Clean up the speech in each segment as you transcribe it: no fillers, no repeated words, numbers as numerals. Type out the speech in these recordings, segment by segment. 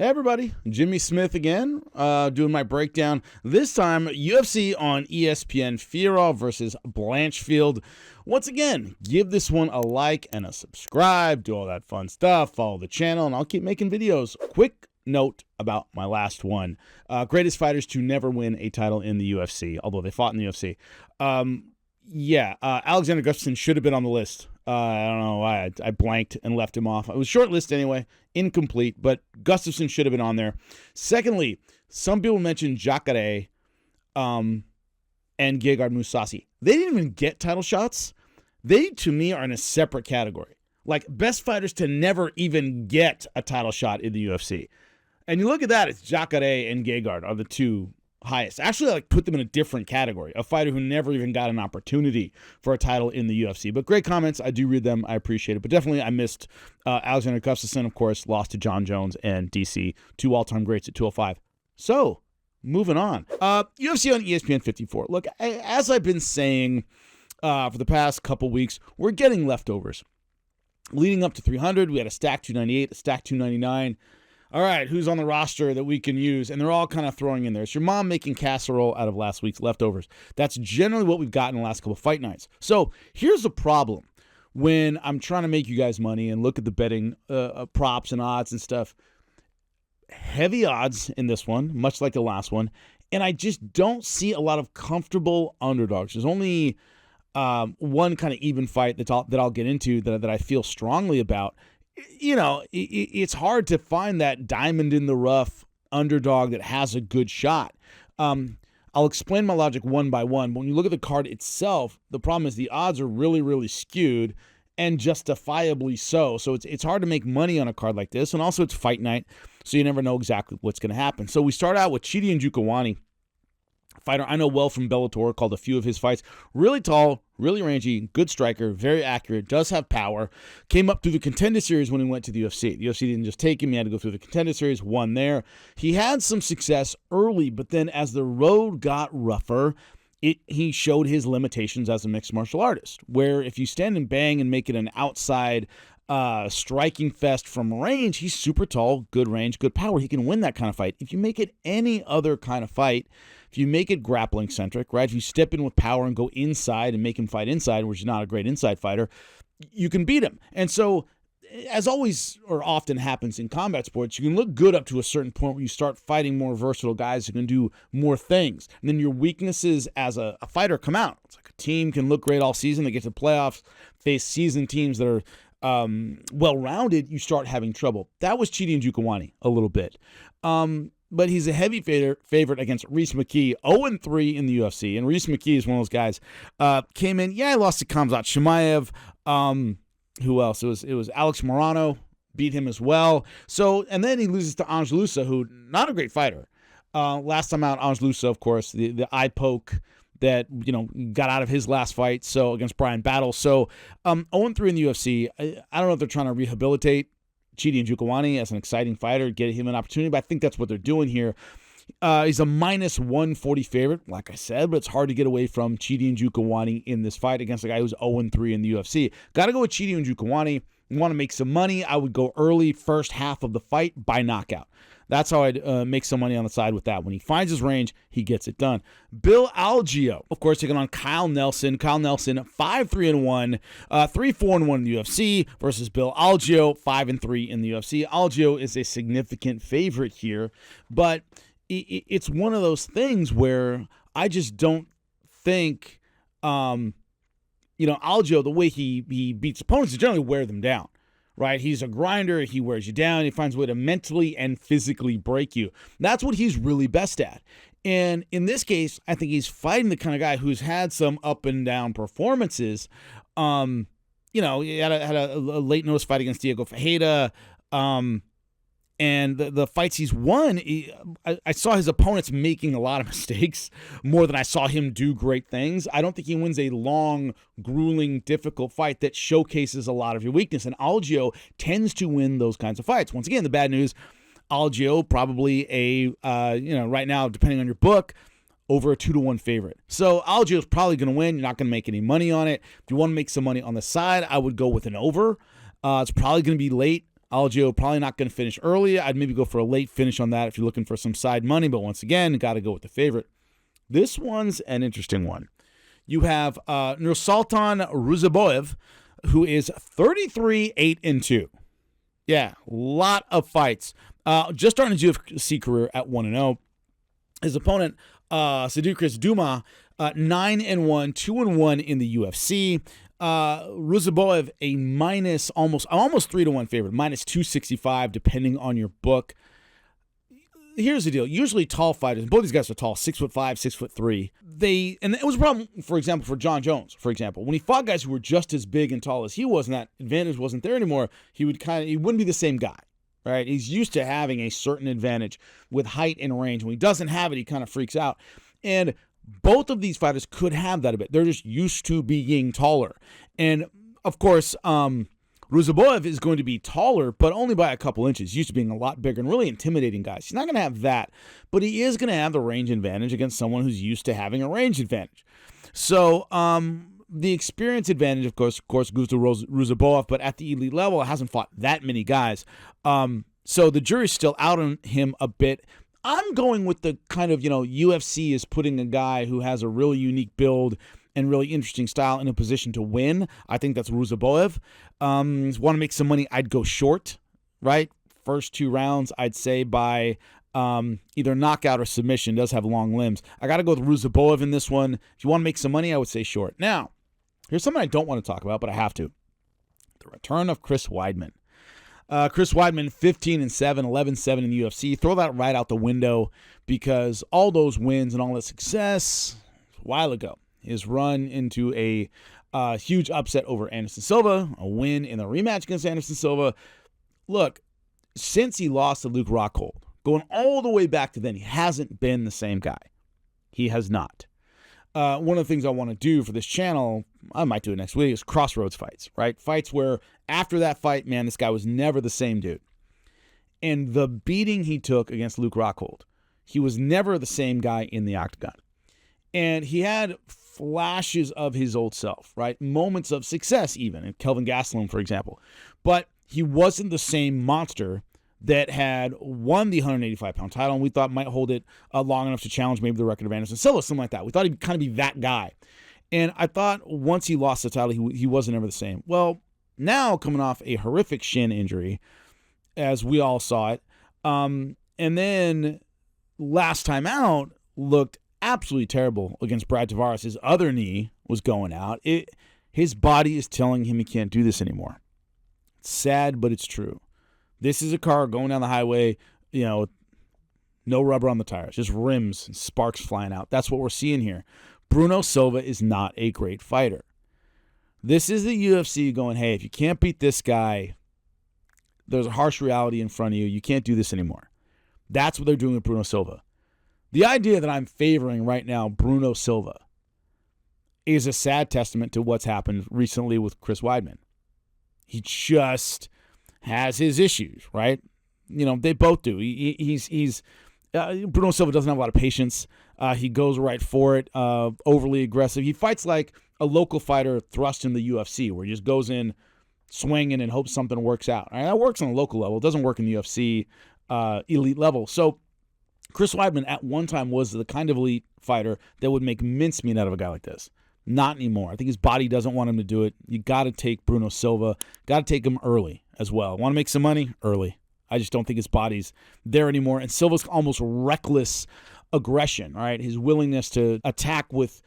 Hey everybody, Jimmy Smith again, doing my breakdown. This time, UFC on ESPN, Fiorot versus Blanchfield. Once again, give this one a like and a subscribe, do all that fun stuff, follow the channel, and I'll keep making videos. Quick note about my last one. Greatest fighters to never win a title in the UFC, although they fought in the UFC. Alexander Gustafsson should have been on the list. I don't know why I blanked and left him off. It was short list anyway, incomplete, but Gustafsson should have been on there. Secondly, some people mentioned Jukani and Gegard Mousasi. They didn't even get title shots. They, to me, are in a separate category. Like, best fighters to never even get a title shot in the UFC. And you look at that, it's Jukani and Gegard are the two highest. Actually, I put them in a different category. A fighter who never even got an opportunity for a title in the UFC. But great comments. I do read them. I appreciate it. But definitely I missed Alexander Gustafsson, of course, lost to John Jones and DC, two all-time greats at 205. So, moving on. UFC on ESPN 54. Look, as I've been saying for the past couple weeks, we're getting leftovers. Leading up to 300, we had a stack 298, a stack 299. All right, who's on the roster that we can use? And they're all kind of throwing in there. It's your mom making casserole out of last week's leftovers. That's generally what we've gotten in the last couple of fight nights. So here's the problem. When I'm trying to make you guys money and look at the betting props and odds and stuff, heavy odds in this one, much like the last one, and I just don't see a lot of comfortable underdogs. There's only one kind of even fight that I'll get into that I feel strongly about. You know, it's hard to find that diamond in the rough underdog that has a good shot. I'll explain my logic one by one. But when you look at the card itself, the problem is the odds are really, really skewed, and justifiably so. So it's hard to make money on a card like this. And also it's fight night, so you never know exactly what's going to happen. So we start out with Chidi and Jukani, fighter I know well from Bellator, called a few of his fights. Really tall, really rangy, good striker, very accurate, does have power. Came up through the Contender Series when he went to the UFC. The UFC didn't just take him, he had to go through the Contender Series, won there. He had some success early, but then as the road got rougher, he showed his limitations as a mixed martial artist, where if you stand and bang and make it an outside striking fest from range, he's super tall, good range, good power. He can win that kind of fight. If you make it any other kind of fight, if you make it grappling centric, right? If you step in with power and go inside and make him fight inside, which is not a great inside fighter, you can beat him. And so, as always or often happens in combat sports, you can look good up to a certain point where you start fighting more versatile guys who can do more things. And then your weaknesses as a fighter come out. It's like a team can look great all season. They get to the playoffs, face seasoned teams that are well-rounded, you start having trouble. That was Chidi and Jukani a little bit. But he's a heavy favorite against Rhys McKee, 0-3 in the UFC. And Rhys McKee is one of those guys. Came in, he lost to Khamzat Chimaev. Who else? It was Alex Morano, beat him as well. So, and then he loses to Ange Loosa, who, not a great fighter. Last time out, Ange Loosa, of course, the eye poke that, got out of his last fight, so against Brian Battle. So 0-3 in the UFC. I don't know if they're trying to rehabilitate Chidi and Jukani as an exciting fighter, get him an opportunity, but I think that's what they're doing here. He's a minus 140 favorite, like I said, but it's hard to get away from Chidi and Jukani in this fight against a guy who's 0-3 in the UFC. Got to go with Chidi and Jukani. You want to make some money, I would go early, first half of the fight by knockout. That's how I'd make some money on the side with that. When he finds his range, he gets it done. Bill Algeo, of course, taking on Kyle Nelson. Kyle Nelson, 5-3-1, 3-4-1 in the UFC versus Bill Algeo, 5-3 in the UFC. Algeo is a significant favorite here, but it's one of those things where I just don't think, Algeo, the way he beats opponents is generally wear them down. Right? He's a grinder. He wears you down. He finds a way to mentally and physically break you. That's what he's really best at. And in this case, I think he's fighting the kind of guy who's had some up and down performances. He had a late notice fight against Diego Ferreira. And the fights he's won, I saw his opponents making a lot of mistakes more than I saw him do great things. I don't think he wins a long, grueling, difficult fight that showcases a lot of your weakness. And Algeo tends to win those kinds of fights. Once again, the bad news, Algeo probably right now, depending on your book, over a 2-1 favorite. So Algeo is probably going to win. You're not going to make any money on it. If you want to make some money on the side, I would go with an over. It's probably going to be late. Algeo probably not going to finish early. I'd maybe go for a late finish on that if you're looking for some side money. But once again, got to go with the favorite. This one's an interesting one. You have Nursultan Raboev, who is 33-8-2. Yeah, a lot of fights. Just starting his UFC career at 1-0. His opponent, Sadukris Duma, 9-1, 2-1 in the UFC. Raboev, a minus almost 3-1 favorite, minus 265 depending on your book. Here's the deal. Usually tall fighters, both these guys are tall, 6'5", 6'3". And it was a problem, for example, for John Jones, for example. When he fought guys who were just as big and tall as he was, and that advantage wasn't there anymore, he wouldn't be the same guy. Right? He's used to having a certain advantage with height and range. When he doesn't have it, he kind of freaks out. And both of these fighters could have that a bit. They're just used to being taller. And, of course, Raboev is going to be taller, but only by a couple inches. He's used to being a lot bigger and really intimidating guys. He's not going to have that, but he is going to have the range advantage against someone who's used to having a range advantage. So, the experience advantage, of course, goes to Raboev, but at the elite level, hasn't fought that many guys. So the jury's still out on him a bit. I'm going with the kind of, UFC is putting a guy who has a really unique build and really interesting style in a position to win. I think that's Raboev. Want to make some money, I'd go short, right? First 2 rounds, I'd say by either knockout or submission. Does have long limbs. I got to go with Raboev in this one. If you want to make some money, I would say short. Now, here's something I don't want to talk about, but I have to. The return of Chris Weidman. Chris Weidman, 15-7, 11-7 in the UFC. Throw that right out the window because all those wins and all that success a while ago. His run into a huge upset over Anderson Silva, a win in the rematch against Anderson Silva. Look, since he lost to Luque Rockhold, going all the way back to then, he hasn't been the same guy. He has not. One of the things I want to do for this channel, I might do it next week, is crossroads fights, right? Fights where after that fight, man, this guy was never the same dude. And the beating he took against Luque Rockhold, he was never the same guy in the octagon. And he had flashes of his old self, right? Moments of success even, in Kelvin Gastelum, for example. But he wasn't the same monster that had won the 185-pound title, and we thought might hold it long enough to challenge maybe the record of Anderson Silva, something like that. We thought he'd kind of be that guy. And I thought once he lost the title, he wasn't ever the same. Well, now coming off a horrific shin injury, as we all saw it, and then last time out looked absolutely terrible against Brad Tavares. His other knee was going out. His body is telling him he can't do this anymore. It's sad, but it's true. This is a car going down the highway, no rubber on the tires, just rims and sparks flying out. That's what we're seeing here. Bruno Silva is not a great fighter. This is the UFC going, hey, if you can't beat this guy, there's a harsh reality in front of you. You can't do this anymore. That's what they're doing with Bruno Silva. The idea that I'm favoring right now Bruno Silva is a sad testament to what's happened recently with Chris Weidman. He just has his issues, right? They both do. He's Bruno Silva doesn't have a lot of patience. He goes right for it, overly aggressive. He fights like a local fighter thrust in the UFC, where he just goes in swinging and hopes something works out. All right, that works on a local level. It doesn't work in the UFC elite level. So Chris Weidman at one time was the kind of elite fighter that would make mincemeat out of a guy like this. Not anymore. I think his body doesn't want him to do it. You got to take Bruno Silva. Got to take him early as well. Want to make some money? Early. I just don't think his body's there anymore. And Silva's almost reckless aggression, all right? His willingness to attack with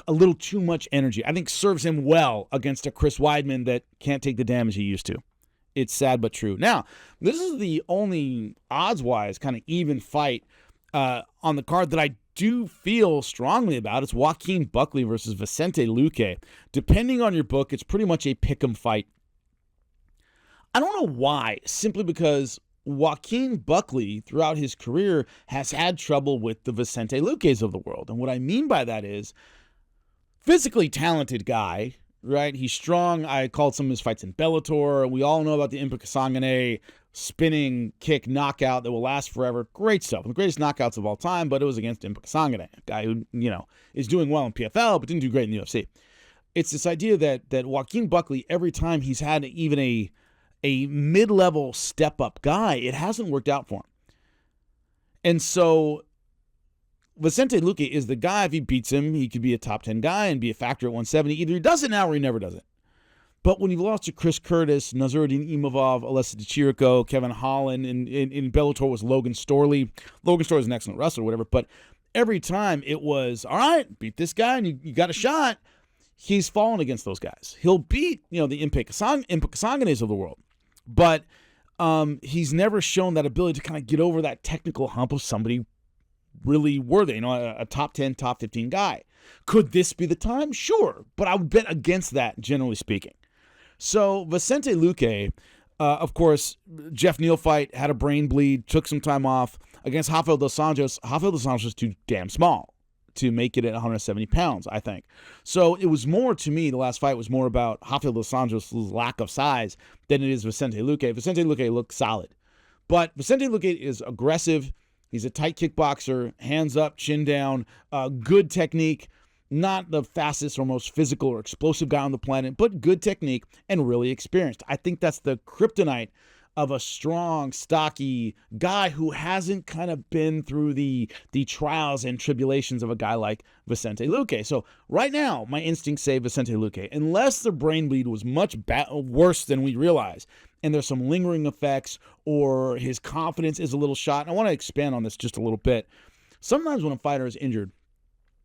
a little too much energy, I think serves him well against a Chris Weidman that can't take the damage he used to. It's sad but true. Now, this is the only odds-wise kind of even fight on the card that I do feel strongly about. It's Joaquin Buckley versus Vicente Luque. Depending on your book, it's pretty much a pick'em fight. I don't know why, simply because Joaquin Buckley, throughout his career, has had trouble with the Vicente Luques of the world. And what I mean by that is, physically talented guy, right? He's strong. I called some of his fights in Bellator. We all know about the Impa Kasangane spinning kick knockout that will last forever. Great stuff. The greatest knockouts of all time, but it was against Impa Kasangane, a guy who, is doing well in PFL, but didn't do great in the UFC. It's this idea that Joaquin Buckley, every time he's had even a mid-level step-up guy, it hasn't worked out for him. And so Vicente Luque is the guy. If he beats him, he could be a top 10 guy and be a factor at 170. Either he does it now or he never does it. But when you've lost to Chris Curtis, Nasruddin Imavov, Alessa DiCirico, Kevin Holland, and in Bellator was Logan Storley. Logan Storley is an excellent wrestler or whatever, but every time it was, all right, beat this guy and you got a shot. He's fallen against those guys. He'll beat, the Impe Kasanganes of the world. But he's never shown that ability to kind of get over that technical hump of somebody really worthy, a top 10, top 15 guy. Could this be the time? Sure. But I would bet against that, generally speaking. So Vicente Luque, of course, Jeff Neal fight, had a brain bleed, took some time off. Against Rafael dos Anjos, Rafael dos Anjos was too damn small to make it at 170 pounds, I think. So it was more, to me, the last fight was more about Rafael dos Anjos' lack of size than it is Vicente Luque. Vicente Luque looked solid. But Vicente Luque is aggressive. He's a tight kickboxer, hands up, chin down, good technique. Not the fastest or most physical or explosive guy on the planet, but good technique and really experienced. I think that's the kryptonite of a strong, stocky guy who hasn't kind of been through the trials and tribulations of a guy like Vicente Luque. So right now, my instincts say Vicente Luque, unless the brain bleed was much worse than we realize, and there's some lingering effects or his confidence is a little shot. And I want to expand on this just a little bit. Sometimes when a fighter is injured,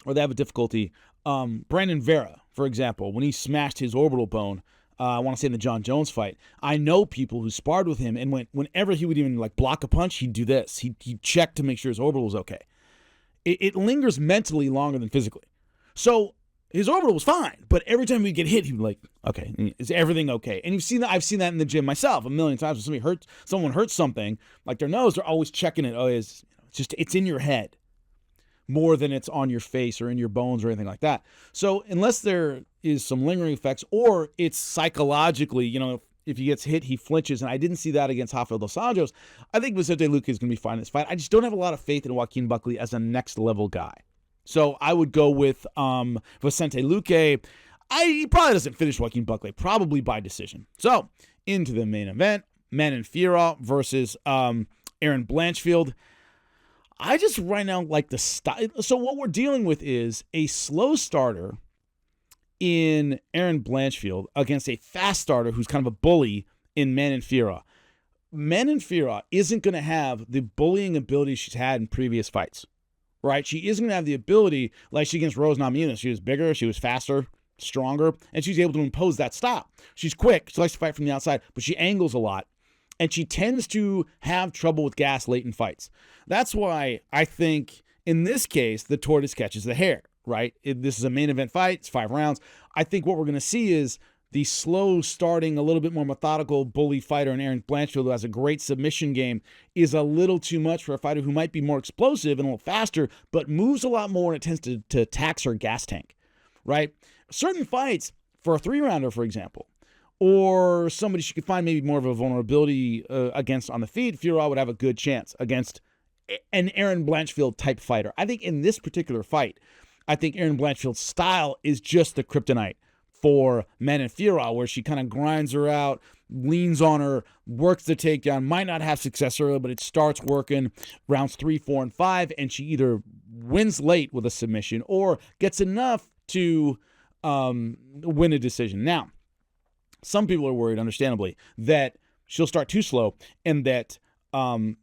or they have a difficulty. Brandon Vera, for example, when he smashed his orbital bone, I want to say in the John Jones fight, I know people who sparred with him, and whenever he would even block a punch, he'd do this. He'd check to make sure his orbital was okay. It lingers mentally longer than physically. So his orbital was fine, but every time he'd get hit, he'd be like, okay, is everything okay? And you've seen that. I've seen that in the gym myself a million times. When someone hurts something, like their nose, they're always checking it. Oh, it's in your head, more than it's on your face or in your bones or anything like that. So unless there is some lingering effects or it's psychologically, if he gets hit, he flinches, and I didn't see that against Rafael dos Anjos, I think Vicente Luque is going to be fine in this fight. I just don't have a lot of faith in Joaquin Buckley as a next-level guy. So I would go with Vicente Luque. He probably doesn't finish Joaquin Buckley, probably by decision. So into the main event, Manon Fiorot versus Aaron Blanchfield. I just right now like the style. So what we're dealing with is a slow starter in Aaron Blanchfield against a fast starter who's kind of a bully in Manon Fiorot. Manon Fiorot isn't going to have the bullying ability she's had in previous fights, right? She isn't going to have the ability like she against Rose Namajunas. She was bigger, she was faster, stronger, and she's able to impose that stop. She's quick. She likes to fight from the outside, but she angles a lot. And she tends to have trouble with gas late in fights. That's why I think, in this case, the tortoise catches the hare, right? This is a main event fight. It's 5 rounds. I think what we're going to see is the slow starting, a little bit more methodical bully fighter in Aaron Blanchfield, who has a great submission game, is a little too much for a fighter who might be more explosive and a little faster, but moves a lot more, and it tends to tax her gas tank, right? Certain fights, for a 3-rounder, for example, or somebody she could find maybe more of a vulnerability against on the feet, Fiorot would have a good chance against an Aaron Blanchfield type fighter. I think in this particular fight, I think Aaron Blanchfield's style is just the kryptonite for Manon Fiorot, where she kind of grinds her out, leans on her, works the takedown, might not have success early, but it starts working rounds 3, 4, and 5, and she either wins late with a submission or gets enough to win a decision. Now, some people are worried, understandably, that she'll start too slow and that Manon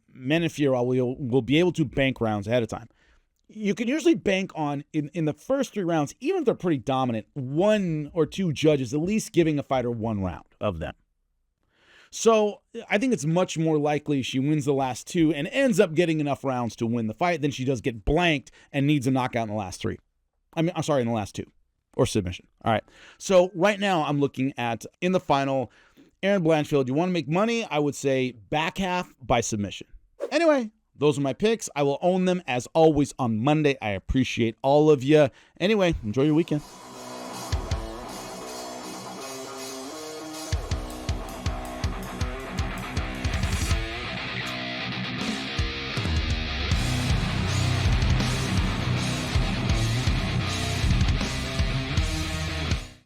Fiorot will be able to bank rounds ahead of time. You can usually bank on, in the first 3 rounds, even if they're pretty dominant, 1 or 2 judges at least giving a fighter 1 round of them. So I think it's much more likely she wins the last 2 and ends up getting enough rounds to win the fight than she does get blanked and needs a knockout in the last 3. In the last 2. Or submission. All right. So right now I'm looking at, in the final, Aaron Blanchfield. You want to make money? I would say back half by submission. Anyway, those are my picks. I will own them as always on Monday. I appreciate all of you. Anyway, enjoy your weekend.